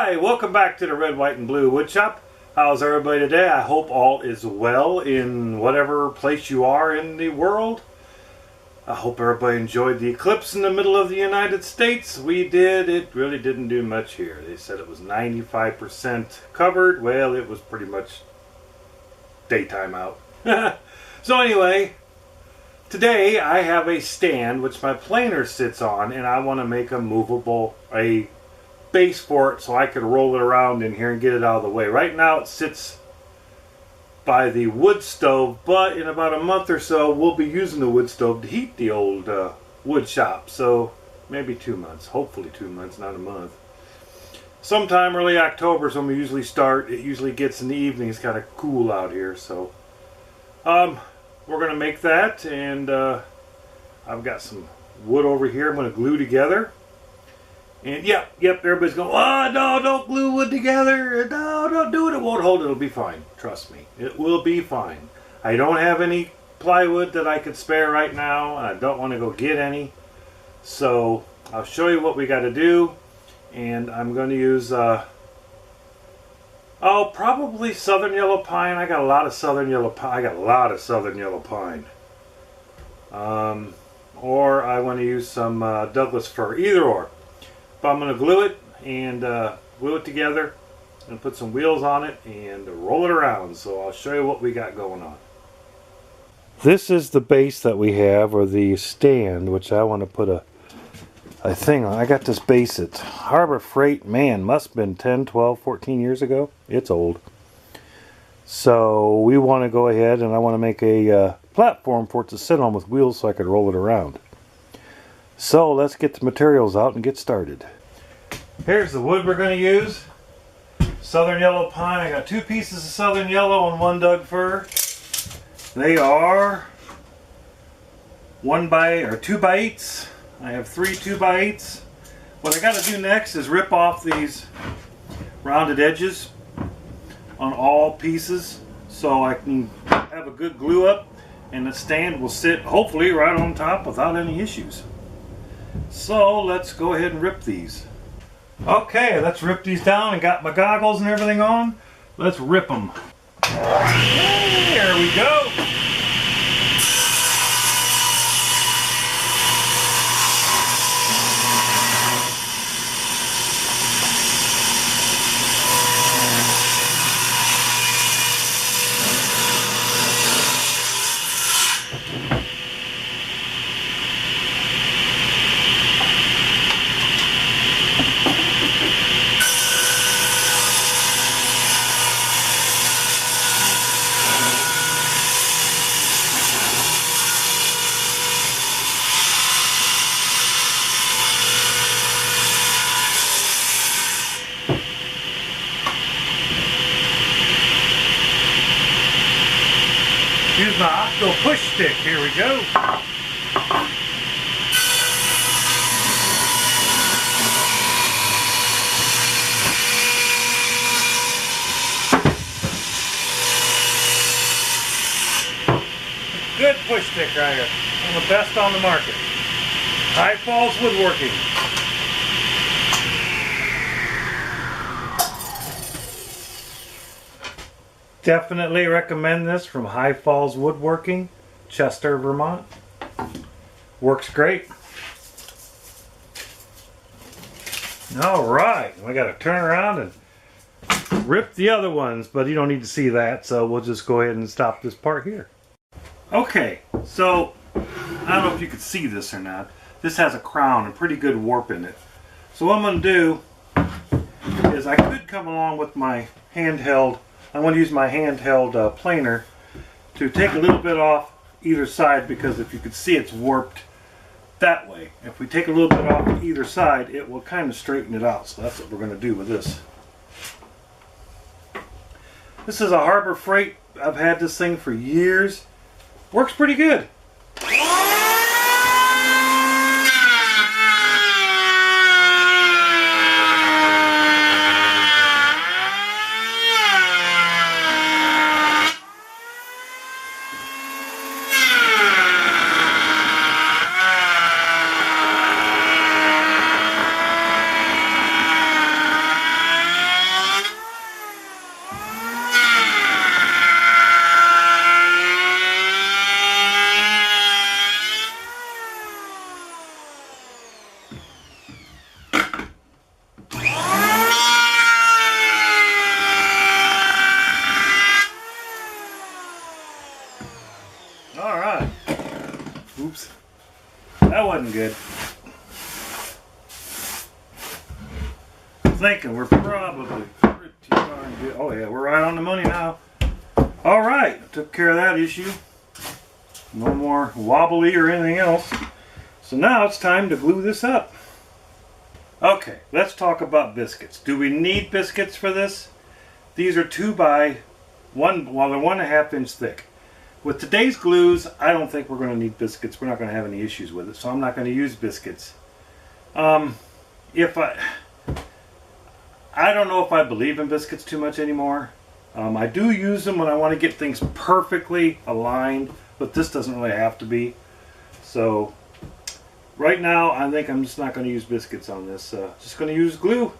Hi, welcome back to the Red, White, and Blue Woodshop. How's everybody today? I hope all is well in whatever place you are in the world. I hope everybody enjoyed the eclipse in the middle of the United States. We did. It really didn't do much here. They said it was 95% covered. Well, it was pretty much daytime out. So anyway, today I have a stand which my planer sits on, and I want to make a movable, a base for it so I could roll it around in here and get it out of the way. Right now it sits by the wood stove, but in about a month or so we'll be using the wood stove to heat the old wood shop. So maybe 2 months, hopefully 2 months, not a month. Sometime early October is when we usually start. It usually gets in the evening. It's kind of cool out here, so we're gonna make that, and I've got some wood over here I'm gonna glue together. And yep, everybody's going, oh no, don't glue wood together. No, don't do it. It won't hold. It'll be fine. Trust me. It will be fine. I don't have any plywood that I could spare right now, and I don't want to go get any. So I'll show you what we got to do. And I'm going to use, probably southern yellow pine. I got a lot of southern yellow pine. Or I want to use some Douglas fir. Either or. But I'm going to glue it and glue it together and put some wheels on it and roll it around. So I'll show you what we got going on. This is the base that we have, or the stand, which I want to put a thing on. I got this base at Harbor Freight. Man, must have been 10, 12, 14 years ago. It's old. So we want to go ahead and I want to make a platform for it to sit on with wheels so I could roll it around. So let's get the materials out and get started. Here's the wood we're going to use. Southern yellow pine. I got 2 pieces of southern yellow and 1 Doug fir. They are 2 by 8s. I have 3 2x8s. What I got to do next is rip off these rounded edges on all pieces so I can have a good glue up, and the stand will sit hopefully right on top without any issues. So let's go ahead and rip these. Okay, let's rip these down. I got my goggles and everything on. Let's rip them. There we go. Use my OctoPush stick. Here we go. Good push stick right here. One of the best on the market. High Falls Woodworking. Definitely recommend this from High Falls Woodworking, Chester, Vermont. Works great. Alright, we got to turn around and rip the other ones, but you don't need to see that, so we'll just go ahead and stop this part here. Okay, so I don't know if you can see this or not. This has a crown and pretty good warp in it. So what I'm going to do is I could come along with my handheld. I want to use my handheld planer to take a little bit off either side, because if you can see, it's warped that way. If we take a little bit off either side, it will kind of straighten it out. So that's what we're going to do with this. This is a Harbor Freight. I've had this thing for years. Works pretty good. wasn't good. Thinking we're probably pretty darn good. Oh yeah, we're right on the money now. All right, took care of that issue. No more wobbly or anything else. So now it's time to glue this up. Okay, let's talk about biscuits. Do we need biscuits for this? These are 2 by 1, well, they're 1.5 inch thick. With today's glues, I don't think we're going to need biscuits. We're not going to have any issues with it, so I'm not going to use biscuits. If I don't know if I believe in biscuits too much anymore. I do use them when I want to get things perfectly aligned, but this doesn't really have to be. So right now, I think I'm just not going to use biscuits on this. Just going to use glue.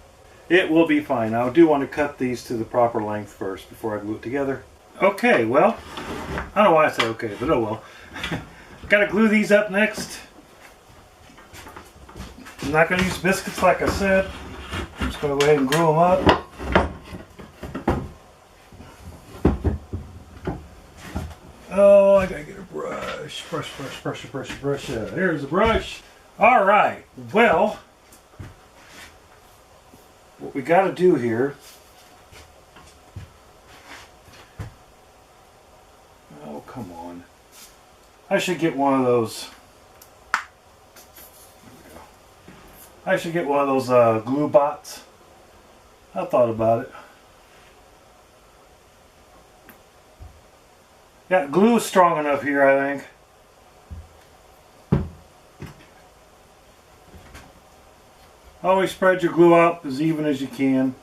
It will be fine. I do want to cut these to the proper length first before I glue it together. Okay, well, I don't know why I say okay, but oh well. Got to glue these up next. I'm not going to use biscuits like I said. I'm just going to go ahead and glue them up. Oh, I gotta get a brush. Brush. There's a brush. All right. Well, what we got to do here. Oh, come on. I should get one of those. I should get one of those glue bots. I thought about it. Yeah, glue is strong enough here, I think. Always spread your glue out as even as you can.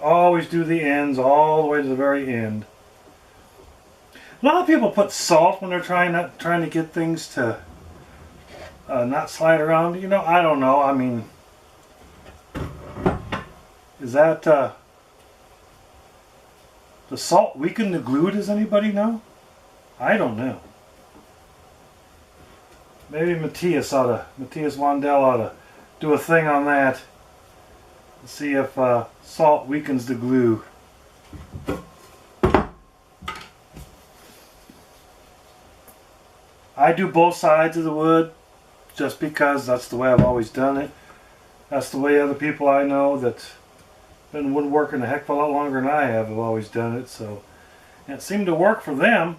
Always do the ends all the way to the very end. A lot of people put salt when they're trying to get things to not slide around. You know, I don't know. I mean, is that the salt weaken the glue? Does anybody know? I don't know. Maybe Matthias Wandel ought to do a thing on that. See if salt weakens the glue. I do both sides of the wood just because that's the way I've always done it. That's the way other people I know that been woodworking a heck of a lot longer than I have always done it. So and it seemed to work for them.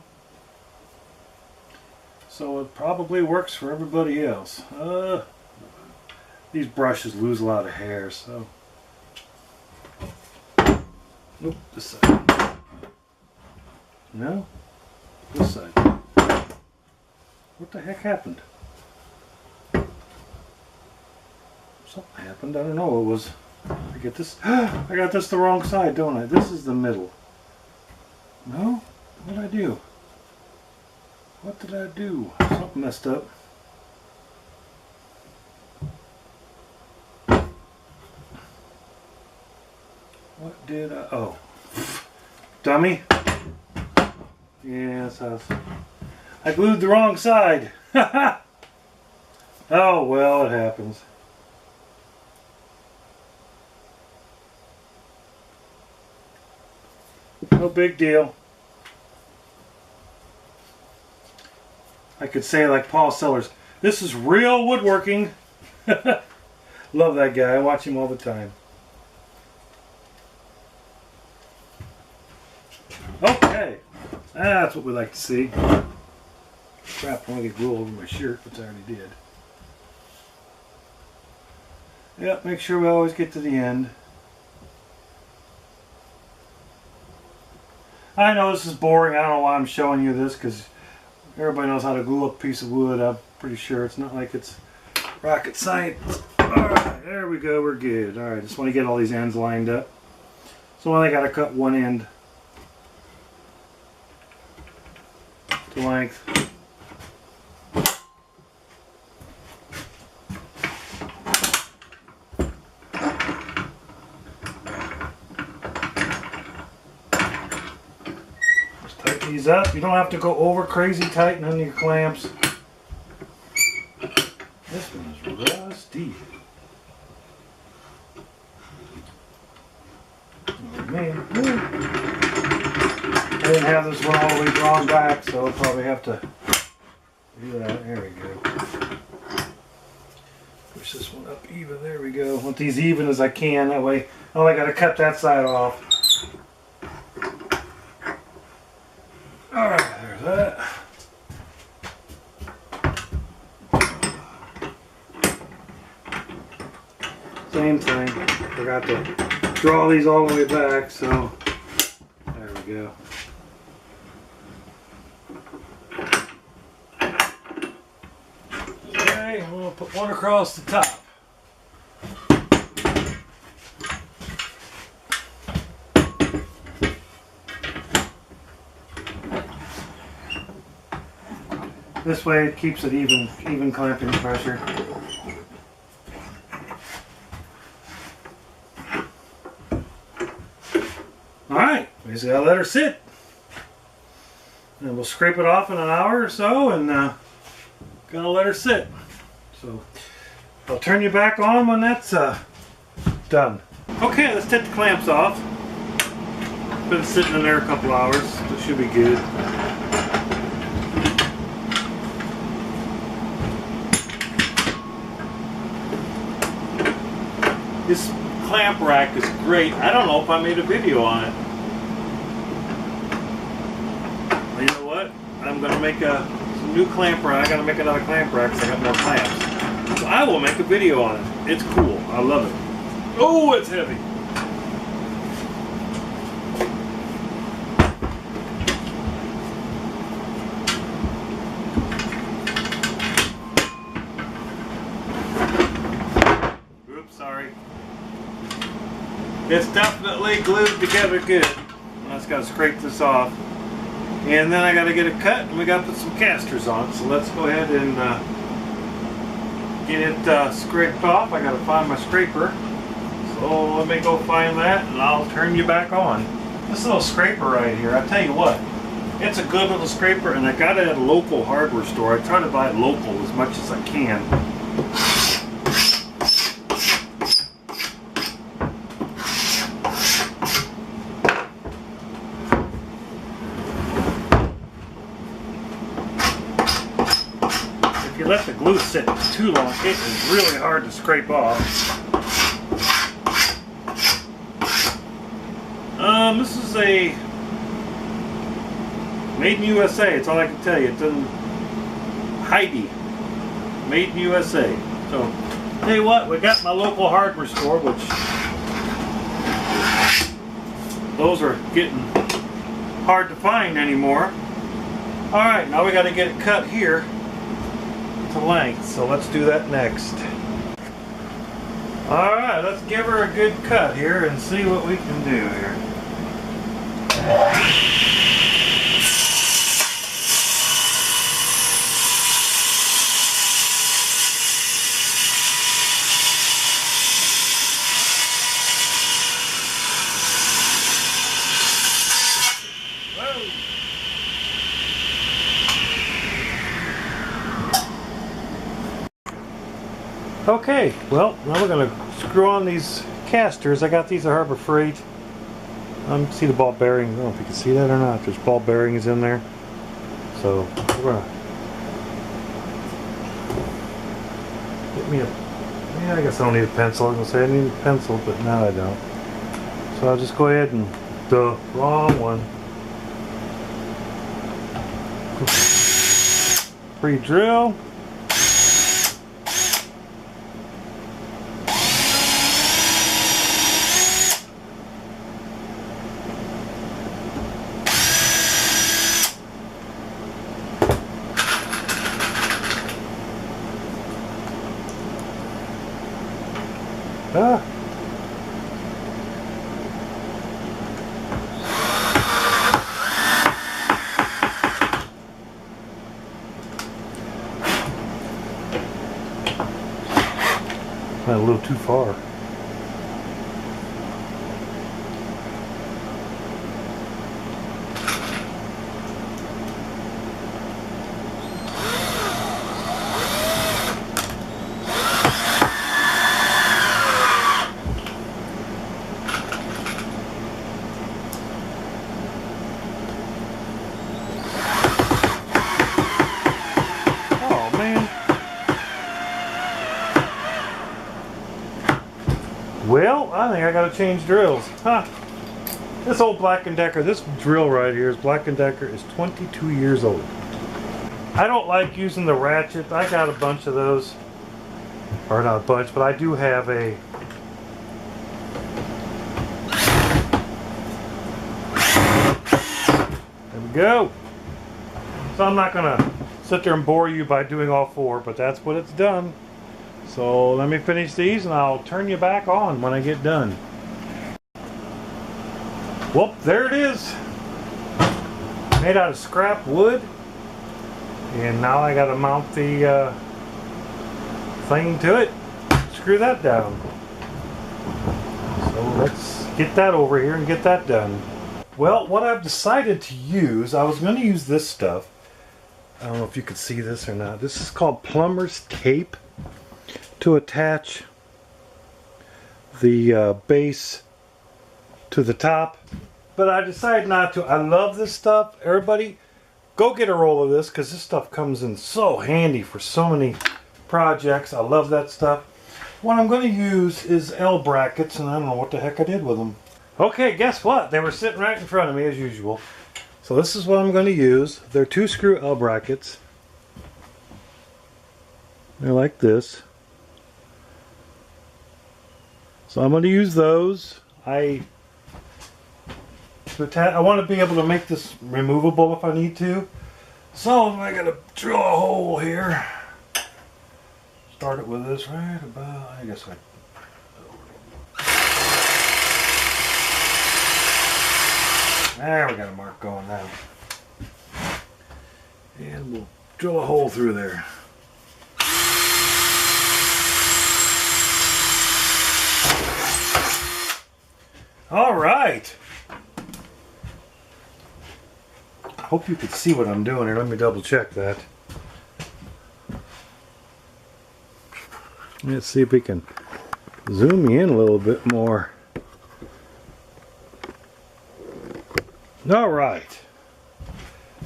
So it probably works for everybody else. These brushes lose a lot of hair, so. Nope, this side. No, this side. What the heck happened? Something happened. I don't know what it was. I get this. I got this the wrong side, don't I? This is the middle. No? What did I do? What did I do? Something messed up. What did I... Oh. Dummy. Yes, I glued the wrong side. Oh, well, it happens. No big deal. I could say like Paul Sellers, this is real woodworking. Love that guy. I watch him all the time. Okay. That's what we like to see. Crap, I want to get glue over my shirt, which I already did. Yep, make sure we always get to the end. I know this is boring. I don't know why I'm showing you this, because everybody knows how to glue up a piece of wood. I'm pretty sure it's not like it's rocket science. Alright, there we go. We're good. Alright, just want to get all these ends lined up. So I only got to cut one end to length. These up. You don't have to go over crazy tight on your clamps. This one is rusty. Oh man. didn't have this one all the way drawn back, so I'll probably have to do that. There we go. Push this one up even. There we go. Want these even as I can. That way, I only got to cut that side off. All right, there's that. Same thing. Forgot to draw these all the way back, so there we go. Okay, I'm going to put one across the top. This way it keeps it even clamping pressure. Alright, we just gotta let her sit. And we'll scrape it off in an hour or so and gonna let her sit. So I'll turn you back on when that's done. Okay, let's take the clamps off. Been sitting in there a couple hours. It should be good. This clamp rack is great. I don't know if I made a video on it. You know what? I'm going to make some new clamp rack. I got to make another clamp rack because I got more clamps. So I will make a video on it. It's cool. I love it. Oh, it's heavy. Oops, sorry. It's definitely glued together good. I just got to scrape this off. And then I got to get it cut and we got to put some casters on. So let's go ahead and get it scraped off. I got to find my scraper. So let me go find that and I'll turn you back on. This little scraper right here, I tell you what, it's a good little scraper and I got it at a local hardware store. I try to buy it local as much as I can. If you let the glue sit too long, it is really hard to scrape off. This is a made in USA. It's all I can tell you. It doesn't Heidi, made in USA. So, tell you what, we got my local hardware store, which those are getting hard to find anymore. All right, now we got to get it cut here to length. So let's do that next. All right, let's give her a good cut here and see what we can do here. Okay, well, now we're going to screw on these casters. I got these at Harbor Freight. See the ball bearing. I don't know if you can see that or not. There's ball bearings in there. So we're going to get me a... Yeah, I guess I don't need a pencil. I was going to say I need a pencil, but now I don't. So I'll just go ahead and... Duh, wrong one. Pre-drill. Ah. Went a little too far. Well, I think I gotta change drills. Huh. This old Black & Decker, this drill right here is Black & Decker, is 22 years old. I don't like using the ratchet. I got a bunch of those. Or not a bunch, but I do have a there we go. So I'm not gonna sit there and bore you by doing all four, but that's what it's done. So let me finish these and I'll turn you back on when I get done. Well, there it is. Made out of scrap wood. And now I gotta mount the thing to it. Screw that down. So let's get that over here and get that done. Well, what I've decided to use, I was going to use this stuff. I don't know if you can see this or not. This is called plumber's tape to attach the base to the top. But I decided not to. I love this stuff. Everybody, go get a roll of this because this stuff comes in so handy for so many projects. I love that stuff. What I'm going to use is L brackets, and I don't know what the heck I did with them. Okay, guess what? They were sitting right in front of me as usual. So this is what I'm going to use. They're 2-screw L brackets. They're like this. So I'm going to use those. I want to be able to make this removable if I need to. So I got to drill a hole here. Start it with this right about, I guess there we got a mark going now. And we'll drill a hole through there. All right. I hope you can see what I'm doing here. Let me double check that. Let's see if we can zoom in a little bit more. All right.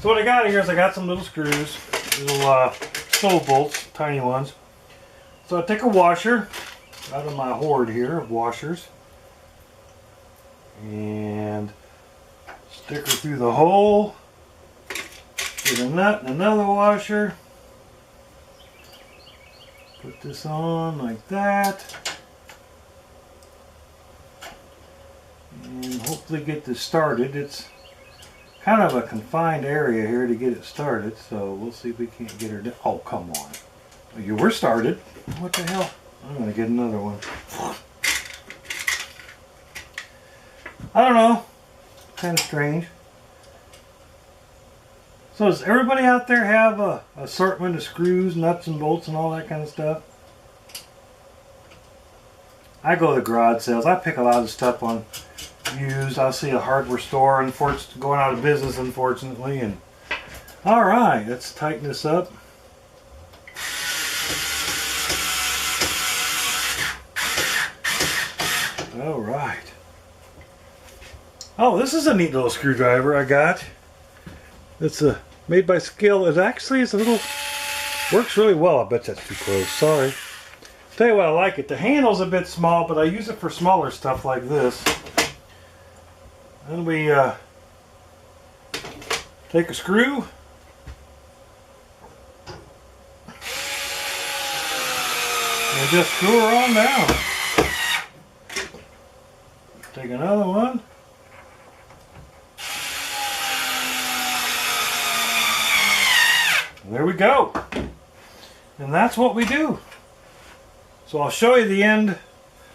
So what I got here is I got some little screws, little stove bolts, tiny ones. So I take a washer out of my hoard here of washers and stick her through the hole. Get a nut and another washer. Put this on like that. And hopefully get this started. It's kind of a confined area here to get it started, so we'll see if we can't get her done. Oh, come on. You were started. What the hell? I'm going to get another one. I don't know. Kind of strange. So does everybody out there have a assortment of screws, nuts and bolts and all that kind of stuff? I go to the garage sales. I pick a lot of stuff on used. I'll see a hardware store going out of business, unfortunately. And all right, let's tighten this up. All right. Oh, this is a neat little screwdriver I got. It's made by Skill. It actually is a little, works really well. I bet that's too close. Sorry. Tell you what, I like it. The handle's a bit small, but I use it for smaller stuff like this. Then we take a screw. And just screw her on down. Take another one. There we go. And that's what we do. So I'll show you the end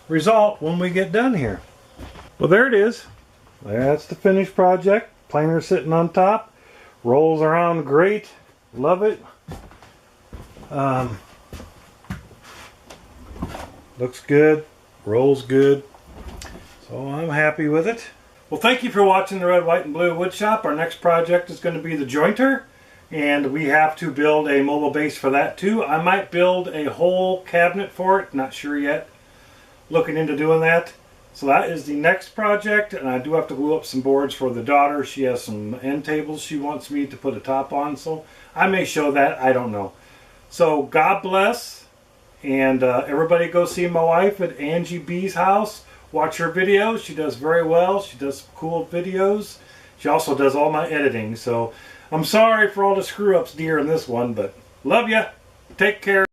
result when we get done here. Well, there it is. That's the finished project. Planer sitting on top. Rolls around great. Love it. Looks good. Rolls good. So I'm happy with it. Well, thank you for watching the Red, White, and Blue Woodshop. Our next project is going to be the jointer. And we have to build a mobile base for that too. I might build a whole cabinet for it. Not sure yet. Looking into doing that. So that is the next project. And I do have to glue up some boards for the daughter. She has some end tables she wants me to put a top on. So I may show that. I don't know. So God bless. And everybody go see my wife at Angie B's house. Watch her videos. She does very well. She does cool videos. She also does all my editing. So I'm sorry for all the screw ups, dear, in this one, but love ya. Take care.